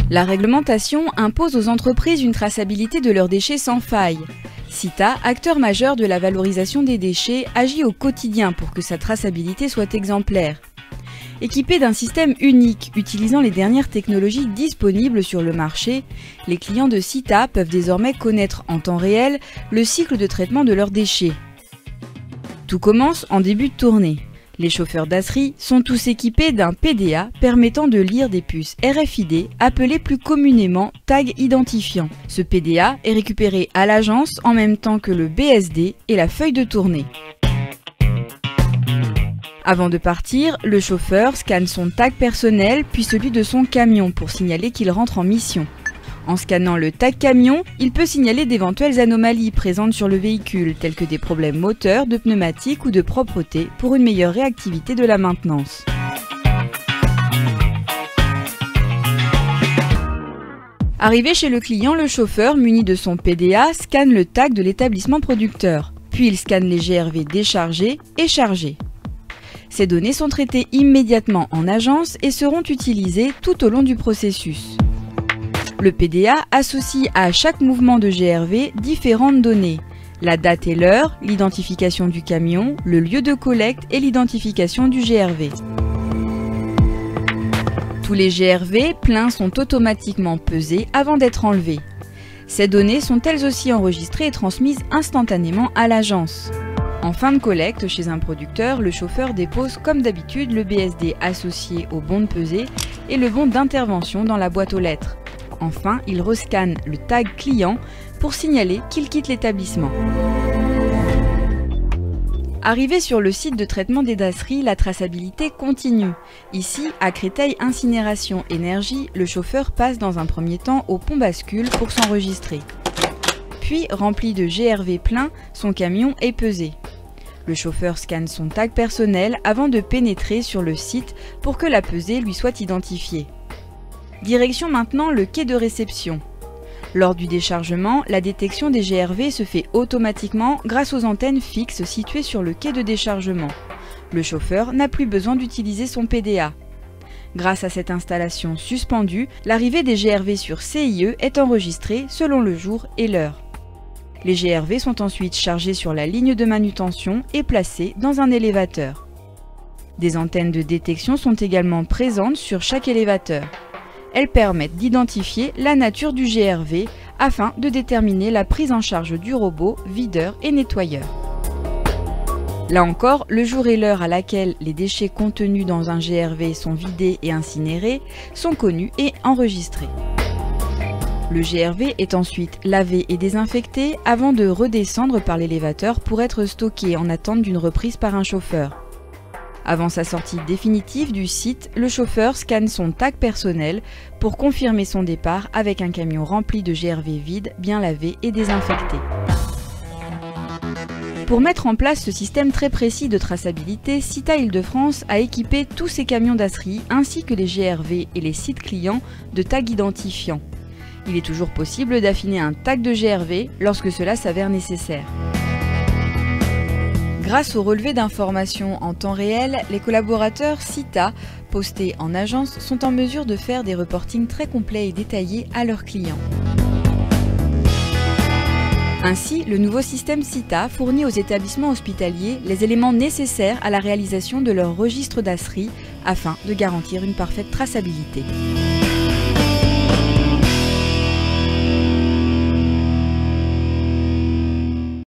La réglementation impose aux entreprises une traçabilité de leurs déchets sans faille. Sita, acteur majeur de la valorisation des déchets, agit au quotidien pour que sa traçabilité soit exemplaire. Équipés d'un système unique utilisant les dernières technologies disponibles sur le marché, les clients de Sita peuvent désormais connaître en temps réel le cycle de traitement de leurs déchets. Tout commence en début de tournée. Les chauffeurs d'Asri sont tous équipés d'un PDA permettant de lire des puces RFID appelées plus communément tags identifiants. Ce PDA est récupéré à l'agence en même temps que le BSD et la feuille de tournée. Avant de partir, le chauffeur scanne son tag personnel puis celui de son camion pour signaler qu'il rentre en mission. En scannant le tag camion, il peut signaler d'éventuelles anomalies présentes sur le véhicule, telles que des problèmes moteurs, de pneumatiques ou de propreté, pour une meilleure réactivité de la maintenance. Arrivé chez le client, le chauffeur, muni de son PDA, scanne le tag de l'établissement producteur. Puis il scanne les GRV déchargés et chargés. Ces données sont traitées immédiatement en agence et seront utilisées tout au long du processus. Le PDA associe à chaque mouvement de GRV différentes données. La date et l'heure, l'identification du camion, le lieu de collecte et l'identification du GRV. Tous les GRV pleins sont automatiquement pesés avant d'être enlevés. Ces données sont elles aussi enregistrées et transmises instantanément à l'agence. En fin de collecte, chez un producteur, le chauffeur dépose comme d'habitude le BSD associé au bon de pesée et le bon d'intervention dans la boîte aux lettres. Enfin, il rescanne le tag client pour signaler qu'il quitte l'établissement. Arrivé sur le site de traitement des dasseries, la traçabilité continue. Ici, à Créteil Incinération Énergie, le chauffeur passe dans un premier temps au pont bascule pour s'enregistrer. Puis, rempli de GRV plein, son camion est pesé. Le chauffeur scanne son tag personnel avant de pénétrer sur le site pour que la pesée lui soit identifiée. Direction maintenant le quai de réception. Lors du déchargement, la détection des GRV se fait automatiquement grâce aux antennes fixes situées sur le quai de déchargement. Le chauffeur n'a plus besoin d'utiliser son PDA. Grâce à cette installation suspendue, l'arrivée des GRV sur CIE est enregistrée selon le jour et l'heure. Les GRV sont ensuite chargés sur la ligne de manutention et placés dans un élévateur. Des antennes de détection sont également présentes sur chaque élévateur. Elles permettent d'identifier la nature du GRV afin de déterminer la prise en charge du robot, videur et nettoyeur. Là encore, le jour et l'heure à laquelle les déchets contenus dans un GRV sont vidés et incinérés sont connus et enregistrés. Le GRV est ensuite lavé et désinfecté avant de redescendre par l'élévateur pour être stocké en attente d'une reprise par un chauffeur. Avant sa sortie définitive du site, le chauffeur scanne son tag personnel pour confirmer son départ avec un camion rempli de GRV vides, bien lavés et désinfectés. Pour mettre en place ce système très précis de traçabilité, Sita Île-de-France a équipé tous ses camions d'Asri ainsi que les GRV et les sites clients de tags identifiants. Il est toujours possible d'affiner un tag de GRV lorsque cela s'avère nécessaire. Grâce au relevé d'informations en temps réel, les collaborateurs Sita, postés en agence, sont en mesure de faire des reportings très complets et détaillés à leurs clients. Ainsi, le nouveau système Sita fournit aux établissements hospitaliers les éléments nécessaires à la réalisation de leur registre d'Asri afin de garantir une parfaite traçabilité.